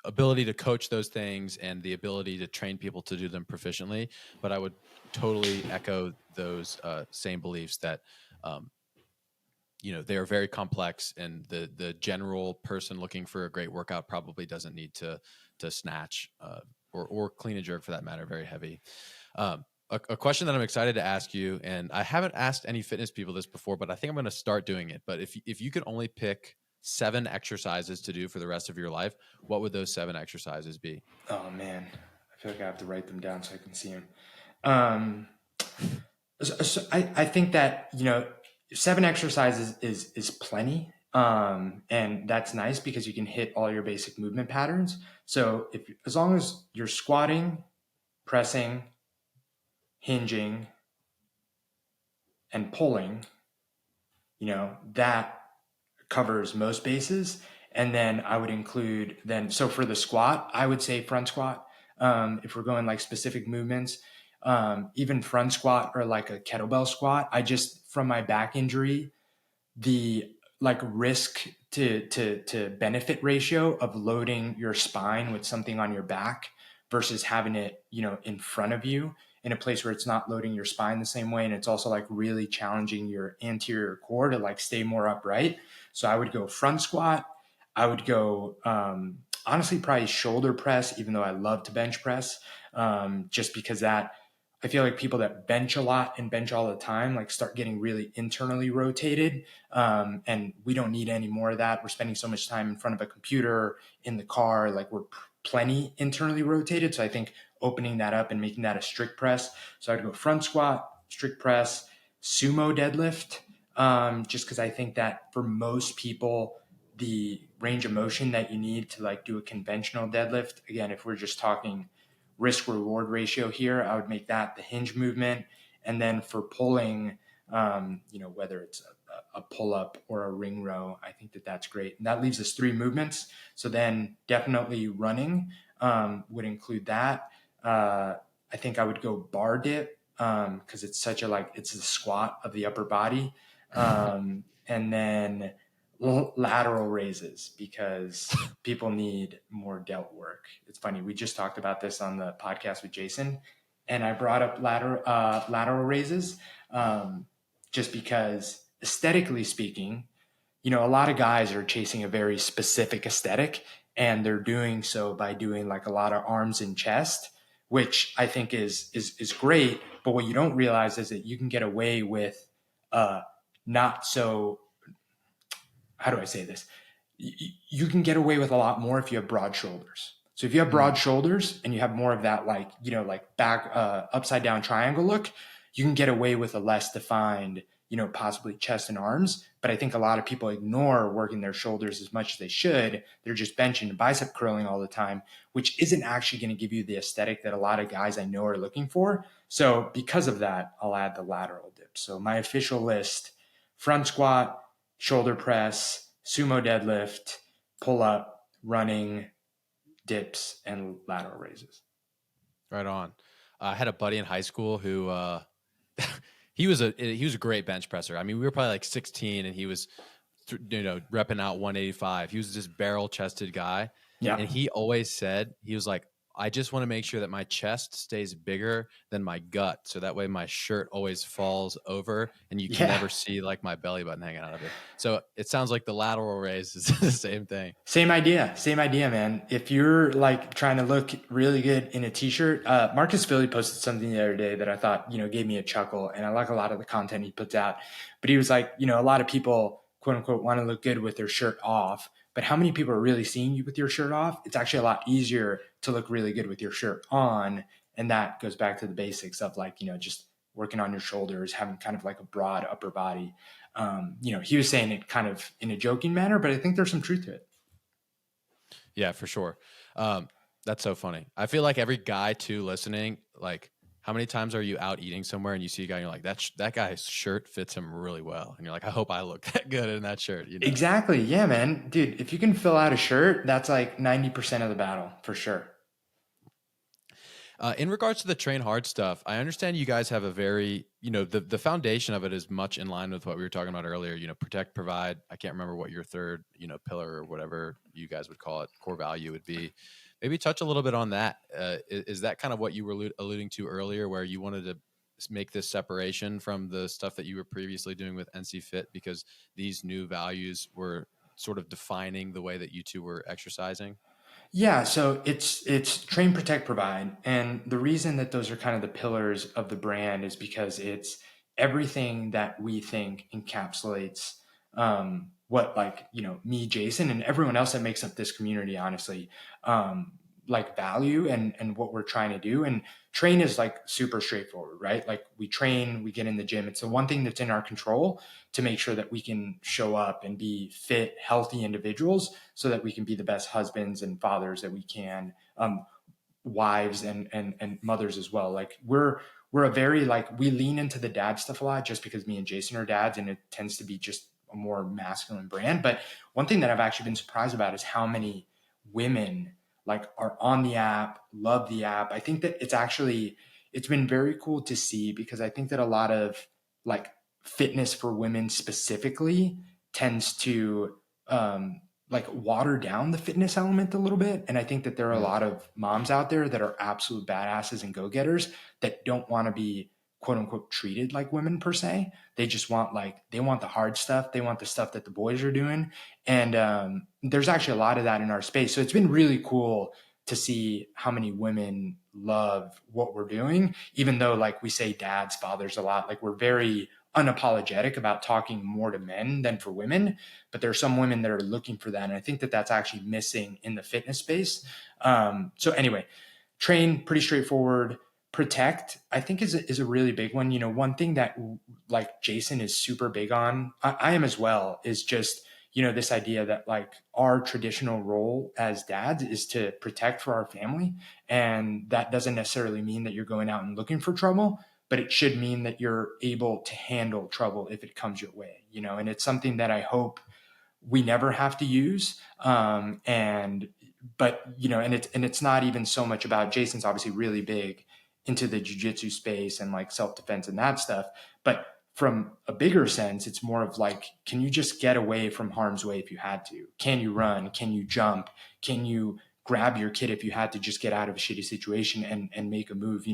ability to coach those things and the ability to train people to do them proficiently. But I would totally echo those same beliefs that, they are very complex, and the general person looking for a great workout probably doesn't need to snatch or clean and jerk for that matter, very heavy. A question that I'm excited to ask you, and I haven't asked any fitness people this before, but I think I'm going to start doing it. But if you could only pick 7 exercises to do for the rest of your life, what would those 7 exercises be? Oh man, I feel like I have to write them down so I can see them. So I think that 7 exercises is plenty, and that's nice because you can hit all your basic movement patterns. So as long as you're squatting, pressing, hinging, and pulling, that covers most bases. And then I would include so for the squat, I would say front squat. If we're going like specific movements, even front squat or like a kettlebell squat, from my back injury, the like risk to benefit ratio of loading your spine with something on your back versus having it, in front of you in a place where it's not loading your spine the same way. And it's also like really challenging your anterior core to like stay more upright. So I would go front squat. I would go, honestly, probably shoulder press, even though I love to bench press, just because I feel like people that bench a lot and bench all the time, like start getting really internally rotated. And we don't need any more of that. We're spending so much time in front of a computer, in the car, like we're plenty internally rotated. So I think opening that up and making that a strict press. So I'd go front squat, strict press, sumo deadlift. Just because I think that for most people, the range of motion that you need to like do a conventional deadlift, again, if we're just talking risk reward ratio here, I would make that the hinge movement. And then for pulling, whether it's a pull up or a ring row, I think that's great. And that leaves us 3 movements. So then definitely running would include that. I think I would go bar dip because it's it's the squat of the upper body. And then lateral raises because people need more delt work. It's funny. We just talked about this on the podcast with Jason, and I brought up lateral raises just because aesthetically speaking, a lot of guys are chasing a very specific aesthetic, and they're doing so by doing like a lot of arms and chest, which I think is great. But what you don't realize is that you can get away with not so, how do I say this? You can get away with a lot more if you have broad shoulders. So if you have broad shoulders and you have more of that, like back, upside down triangle look, you can get away with a less defined, possibly chest and arms. But I think a lot of people ignore working their shoulders as much as they should. They're just benching and bicep curling all the time, which isn't actually going to give you the aesthetic that a lot of guys I know are looking for. So because of that, I'll add the lateral dip. So my official list: front squat, shoulder press, sumo deadlift, pull up, running, dips, and lateral raises. Right on. I had a buddy in high school who he was a great bench presser. I mean, we were probably like 16, and he was repping out 185. He was this barrel chested guy. Yeah. And he always said, he was like, I just want to make sure that my chest stays bigger than my gut, so that way my shirt always falls over and you can never see like my belly button hanging out of it. So it sounds like the lateral raise is the same thing. Same idea, man. If you're like trying to look really good in a t-shirt, Marcus Philly posted something the other day that I thought, gave me a chuckle, and I like a lot of the content he puts out. But he was like, a lot of people, quote unquote, want to look good with their shirt off. But how many people are really seeing you with your shirt off? It's actually a lot easier to look really good with your shirt on. And that goes back to the basics of like, just working on your shoulders, having kind of like a broad upper body. He was saying it kind of in a joking manner, but I think there's some truth to it. Yeah, for sure. That's so funny. I feel like every guy too listening, like, how many times are you out eating somewhere and you see a guy and you're like, that guy's shirt fits him really well. And you're like, I hope I look that good in that shirt. Exactly. Yeah, man. Dude, if you can fill out a shirt, that's like 90% of the battle for sure. In regards to the train hard stuff, I understand you guys have a very, the foundation of it is much in line with what we were talking about earlier, protect, provide. I can't remember what your third, pillar or whatever you guys would call it, core value would be. Maybe touch a little bit on that. Is that kind of what you were alluding to earlier, where you wanted to make this separation from the stuff that you were previously doing with NCFit because these new values were sort of defining the way that you two were exercising? Yeah, so it's train, protect, provide, and the reason that those are kind of the pillars of the brand is because it's everything that we think encapsulates what, like, me, Jason, and everyone else that makes up this community, honestly, like value and what we're trying to do. And train is like super straightforward, right? Like we train, we get in the gym. It's the one thing that's in our control to make sure that we can show up and be fit, healthy individuals so that we can be the best husbands and fathers that we can, wives and mothers as well. Like we're a very, like, we lean into the dad stuff a lot just because me and Jason are dads and it tends to be just a more masculine brand. But one thing that I've actually been surprised about is how many women like are on the app, love the app. I think that it's been very cool to see because I think that a lot of like fitness for women specifically tends to like water down the fitness element a little bit. And I think that there are a lot of moms out there that are absolute badasses and go-getters that don't want to be quote unquote treated like women per se. They just want, like, they want the hard stuff. They want the stuff that the boys are doing. And there's actually a lot of that in our space. So it's been really cool to see how many women love what we're doing, even though, like, we say dads, fathers a lot. Like, we're very unapologetic about talking more to men than for women, but there are some women that are looking for that. And I think that that's actually missing in the fitness space. So anyway, train, pretty straightforward. Protect, I think is a really big one. One thing that, like, Jason is super big on, I am as well, is just, this idea that, like, our traditional role as dads is to protect for our family. And that doesn't necessarily mean that you're going out and looking for trouble, but it should mean that you're able to handle trouble if it comes your way, and it's something that I hope we never have to use. It's not even so much about, Jason's obviously really big into the jiu-jitsu space and like self-defense and that stuff. But from a bigger sense, it's more of like, can you just get away from harm's way if you had to? Can you run? Can you jump? Can you grab your kid if you had to just get out of a shitty situation and make a move?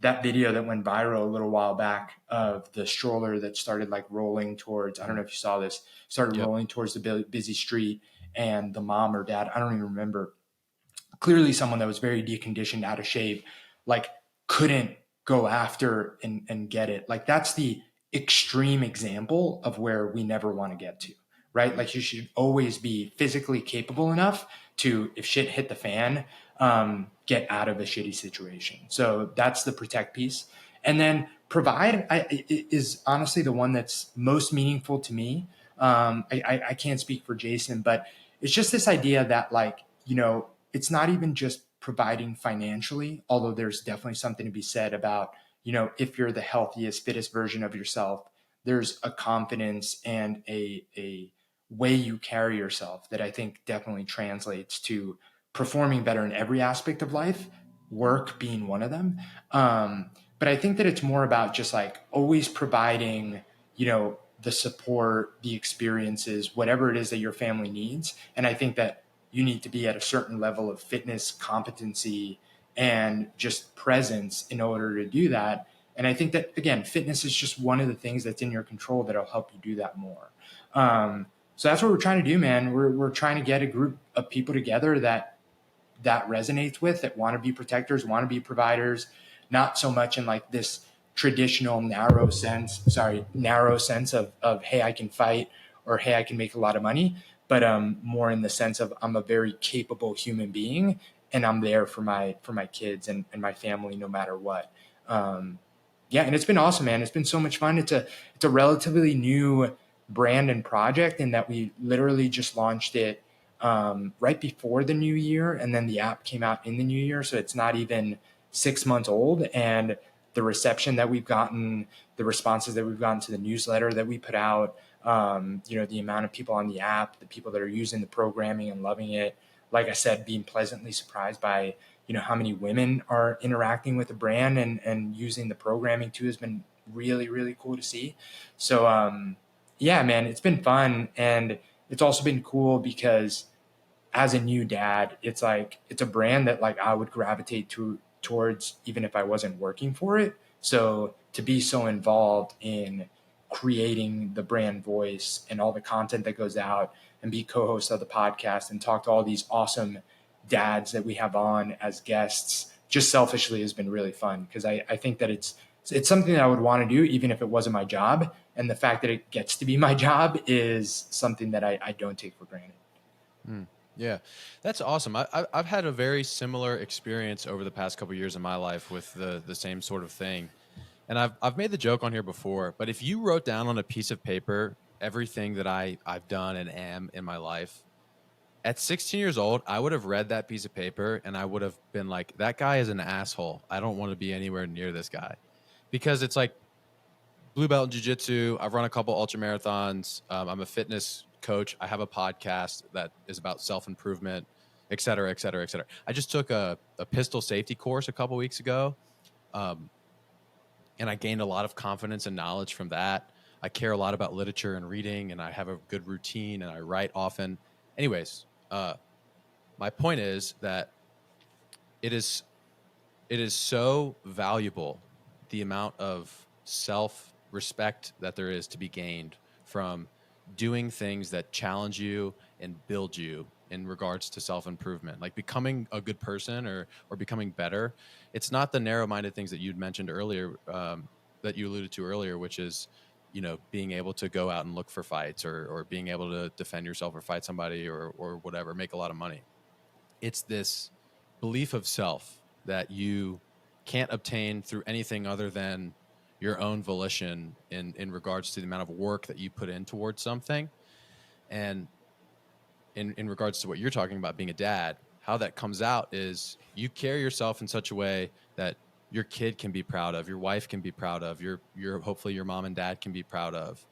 That video that went viral a little while back of the stroller that started like rolling towards, I don't know if you saw this, started rolling towards the busy street, and the mom or dad, I don't even remember, clearly someone that was very deconditioned, out of shape, like couldn't go after and get it. Like, that's the extreme example of where we never want to get to, right? Like, you should always be physically capable enough to, if shit hit the fan, get out of a shitty situation. So that's the protect piece. And then provide is honestly the one that's most meaningful to me. I can't speak for Jason, but it's just this idea that, like, it's not even just providing financially, although there's definitely something to be said about, if you're the healthiest, fittest version of yourself, there's a confidence and a way you carry yourself that I think definitely translates to performing better in every aspect of life, work being one of them. But I think that it's more about just like always providing, the support, the experiences, whatever it is that your family needs. And I think that you need to be at a certain level of fitness, competency, and just presence in order to do that. And I think that, again, fitness is just one of the things that's in your control that'll help you do that more. So that's what we're trying to do, man. We're trying to get a group of people together that resonates with, that want to be protectors, want to be providers, not so much in like this traditional narrow sense of, hey, I can fight, or hey, I can make a lot of money, but more in the sense of, I'm a very capable human being and I'm there for my kids and my family no matter what. Yeah, and it's been awesome, man. It's been so much fun. It's a relatively new brand and project in that we literally just launched it right before the new year, and then the app came out in the new year. So it's not even 6 months old. And the reception that we've gotten, the responses that we've gotten to the newsletter that we put out, the amount of people on the app, the people that are using the programming and loving it, like I said, being pleasantly surprised by, how many women are interacting with the brand and using the programming too has been really, really cool to see. So, yeah, man, it's been fun. And it's also been cool because as a new dad, it's like, it's a brand that like I would gravitate towards even if I wasn't working for it. So to be so involved in creating the brand voice and all the content that goes out and be co-host of the podcast and talk to all these awesome dads that we have on as guests just selfishly has been really fun because I think that it's something that I would want to do even if it wasn't my job. And the fact that it gets to be my job is something that I don't take for granted. Yeah, that's awesome. I've had a very similar experience over the past couple of years in my life with the same sort of thing. And I've made the joke on here before, but if you wrote down on a piece of paper everything that I've done and am in my life, at 16 years old, I would have read that piece of paper and I would have been like, that guy is an asshole. I don't want to be anywhere near this guy. Because it's like blue belt in jiu-jitsu. I've run a couple ultra marathons. I'm a fitness coach. I have a podcast that is about self-improvement, et cetera, et cetera, et cetera. I just took a pistol safety course a couple weeks ago. And I gained a lot of confidence and knowledge from that. I care a lot about literature and reading, and I have a good routine, and I write often. Anyways, my point is that it is so valuable, the amount of self-respect that there is to be gained from doing things that challenge you and build you in regards to self-improvement, like becoming a good person or becoming better. It's not the narrow-minded things that you'd mentioned earlier, that you alluded to earlier, which is, being able to go out and look for fights or being able to defend yourself or fight somebody or whatever, make a lot of money. It's this belief of self that you can't obtain through anything other than your own volition in regards to the amount of work that you put in towards something. And in regards to what you're talking about being a dad, how that comes out is you carry yourself in such a way that your kid can be proud of, your wife can be proud of, your hopefully your mom and dad can be proud of.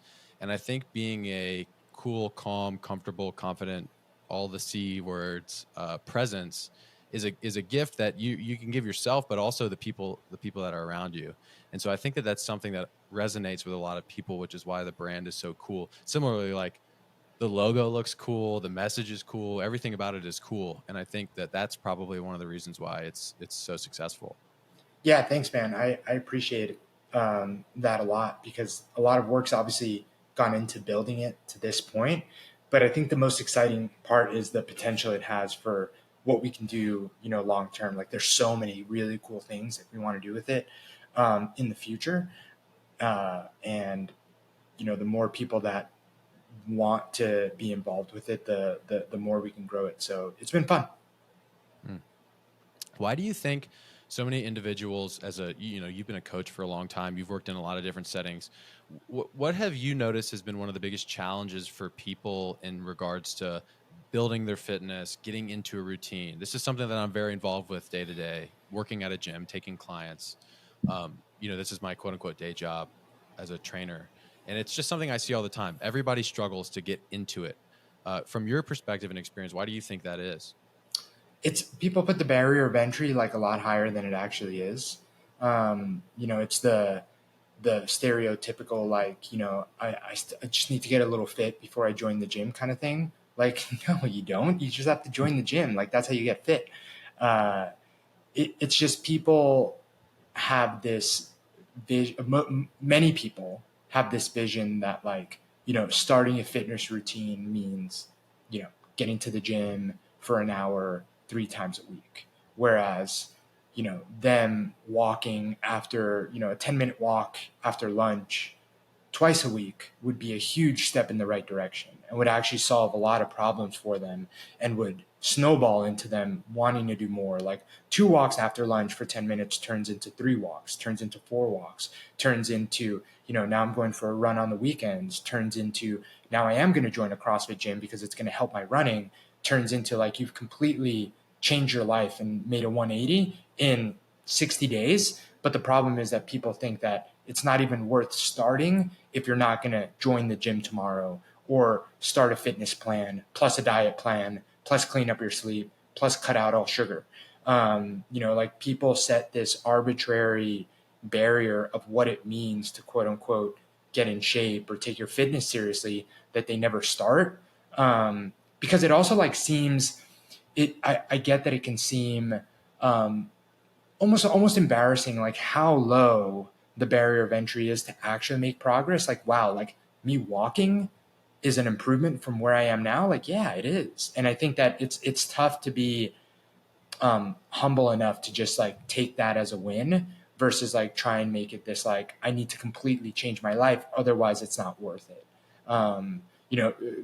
And I think being a cool, calm, comfortable, confident, all the C words, presence is a gift that you can give yourself, but also the people that are around you. And so I think that that's something that resonates with a lot of people, which is why the brand is so cool. Similarly, like the logo looks cool, the message is cool, everything about it is cool. And I think that that's probably one of the reasons why it's so successful. Yeah, thanks, man. I appreciate that a lot because a lot of work's obviously gone into building it to this point. But I think the most exciting part is the potential it has for what we can do, long term. Like there's so many really cool things that we want to do with it in the future. And, the more people that want to be involved with it, the more we can grow it. So it's been fun. Why do you think so many individuals, you've been a coach for a long time, you've worked in a lot of different settings. What have you noticed has been one of the biggest challenges for people in regards to building their fitness, getting into a routine? This is something that I'm very involved with day to day, working at a gym, taking clients. This is my quote unquote day job as a trainer. And it's just something I see all the time. Everybody struggles to get into it. From your perspective and experience, why do you think that is? It's people put the barrier of entry like a lot higher than it actually is. It's the stereotypical, like, I just need to get a little fit before I join the gym kind of thing. Like, no, you don't. You just have to join the gym. Like, that's how you get fit. It's just people have this vision. Many people have this vision that, like, starting a fitness routine means, getting to the gym for an hour 3 times a week. Whereas, them walking after, a 10-minute walk after lunch twice a week would be a huge step in the right direction and would actually solve a lot of problems for them and would snowball into them wanting to do more. Like 2 walks after lunch for 10 minutes turns into 3 walks, turns into 4 walks, turns into, now I'm going for a run on the weekends, turns into now I am going to join a CrossFit gym because it's going to help my running, turns into like you've completely changed your life and made a 180 in 60 days. But the problem is that people think that it's not even worth starting if you're not going to join the gym tomorrow or start a fitness plan plus a diet plan plus clean up your sleep, plus cut out all sugar. Like people set this arbitrary barrier of what it means to quote unquote get in shape or take your fitness seriously that they never start. Because it also like seems I get that it can seem almost embarrassing, like how low the barrier of entry is to actually make progress. Like, wow, like me walking is an improvement from where I am now. Like, yeah, it is. And I think that it's tough to be humble enough to just like take that as a win versus like try and make it this like I need to completely change my life, otherwise it's not worth it.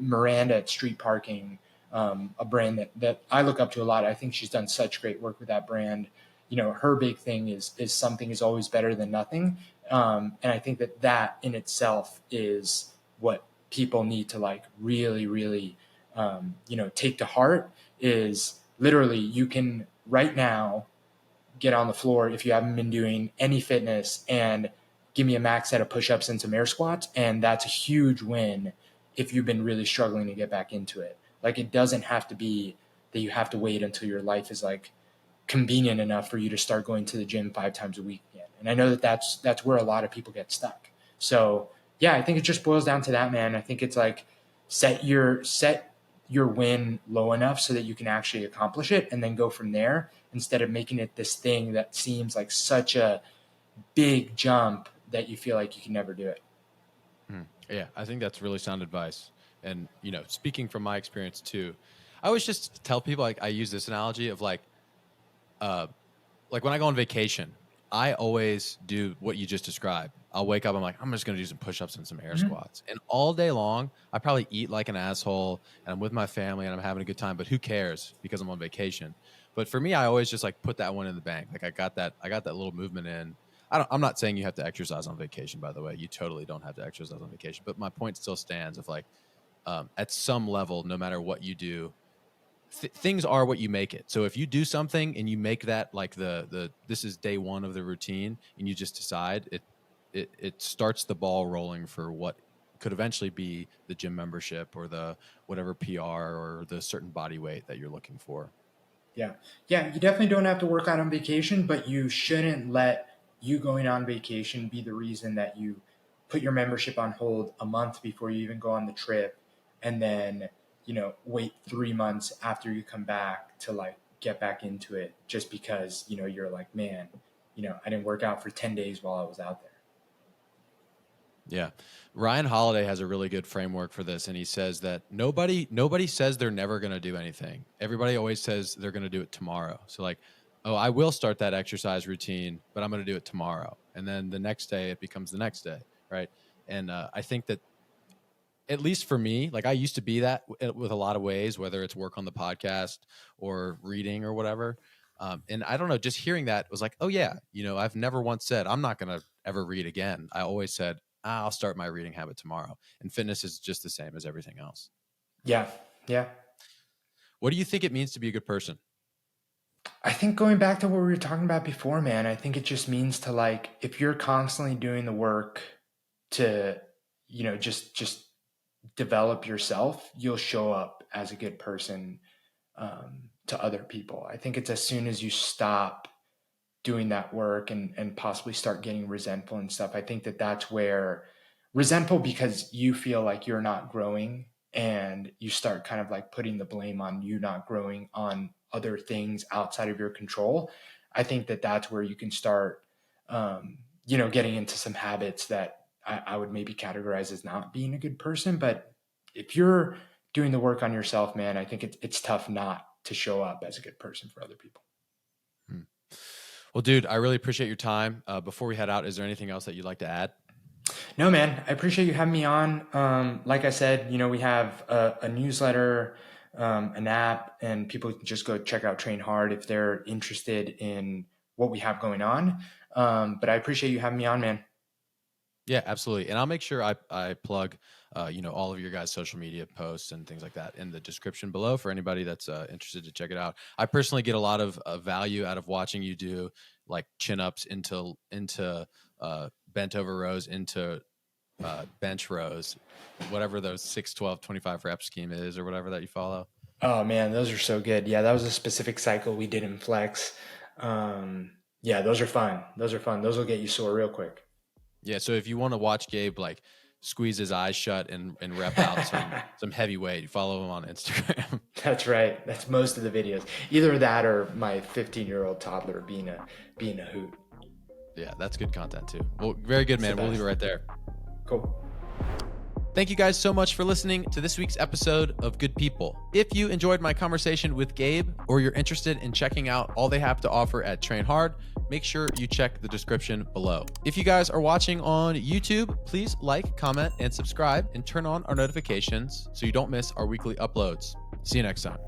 Miranda at Street Parking, a brand that I look up to a lot. I think she's done such great work with that brand. Her big thing is something is always better than nothing. And I think that in itself is what people need to like really, really, take to heart. Is literally you can right now get on the floor if you haven't been doing any fitness and give me a max set of push-ups and some air squats. And that's a huge win if you've been really struggling to get back into it. Like it doesn't have to be that you have to wait until your life is like convenient enough for you to start going to the gym 5 times a week again. And I know that's where a lot of people get stuck. So yeah, I think it just boils down to that, man. I think it's like set your win low enough so that you can actually accomplish it and then go from there instead of making it this thing that seems like such a big jump that you feel like you can never do it. Yeah, I think that's really sound advice. And, speaking from my experience too, I always just tell people, like, I use this analogy of like when I go on vacation, I always do what you just described. I'll wake up, I'm like, I'm just going to do some push-ups and some air squats. And all day long, I probably eat like an asshole and I'm with my family and I'm having a good time, but who cares because I'm on vacation. But for me, I always just like put that one in the bank. Like I got that little movement in. I'm not saying you have to exercise on vacation, by the way. You totally don't have to exercise on vacation. But my point still stands of like, at some level, no matter what you do, things are what you make it. So if you do something and you make that like this is day one of the routine and you just decide it starts the ball rolling for what could eventually be the gym membership or the whatever PR or the certain body weight that you're looking for. Yeah. Yeah. You definitely don't have to work out on vacation, but you shouldn't let you going on vacation be the reason that you put your membership on hold a month before you even go on the trip. And then, wait 3 months after you come back to like get back into it just because, you're like, man, I didn't work out for 10 days while I was out there. Yeah. Ryan Holiday has a really good framework for this. And he says that nobody says they're never going to do anything. Everybody always says they're going to do it tomorrow. So like, oh, I will start that exercise routine, but I'm going to do it tomorrow. And then the next day it becomes the next day. Right. And I think that at least for me, like I used to be that with a lot of ways, whether it's work on the podcast or reading or whatever. And I don't know, just hearing that was like, oh yeah, I've never once said I'm not going to ever read again. I always said, I'll start my reading habit tomorrow. And fitness is just the same as everything else. Yeah. Yeah. What do you think it means to be a good person? I think going back to what we were talking about before, man, I think it just means to like, if you're constantly doing the work to, just develop yourself, you'll show up as a good person to other people. I think it's as soon as you stop doing that work and possibly start getting resentful and stuff, I think that's where resentful because you feel like you're not growing and you start kind of like putting the blame on you not growing on other things outside of your control. I think that's where you can start, getting into some habits that I would maybe categorize as not being a good person. But if you're doing the work on yourself, man, I think it's tough not to show up as a good person for other people. Well, dude, I really appreciate your time. Before we head out, is there anything else that you'd like to add? No, man, I appreciate you having me on. Like I said, we have a newsletter, an app, and people can just go check out Train Hard if they're interested in what we have going on. But I appreciate you having me on, man. Yeah, absolutely. And I'll make sure I plug, all of your guys' social media posts and things like that in the description below for anybody that's interested to check it out. I personally get a lot of value out of watching you do like chin ups into bent over rows into bench rows, whatever those 6, 12, 25 rep scheme is or whatever that you follow. Oh man, those are so good. Yeah, that was a specific cycle we did in flex. Yeah, those are fun. Those are fun. Those will get you sore real quick. Yeah. So if you want to watch Gabe like squeeze his eyes shut and rep out some heavy weight, follow him on Instagram. That's right. That's most of the videos. Either that or my 15-year-old toddler being a hoot. Yeah, that's good content too. Well, very good, man. We'll leave it right there. Cool. Thank you guys so much for listening to this week's episode of Good People. If you enjoyed my conversation with Gabe, or you're interested in checking out all they have to offer at Train Hard, make sure you check the description below. If you guys are watching on YouTube, please like, comment, and subscribe, and turn on our notifications so you don't miss our weekly uploads. See you next time.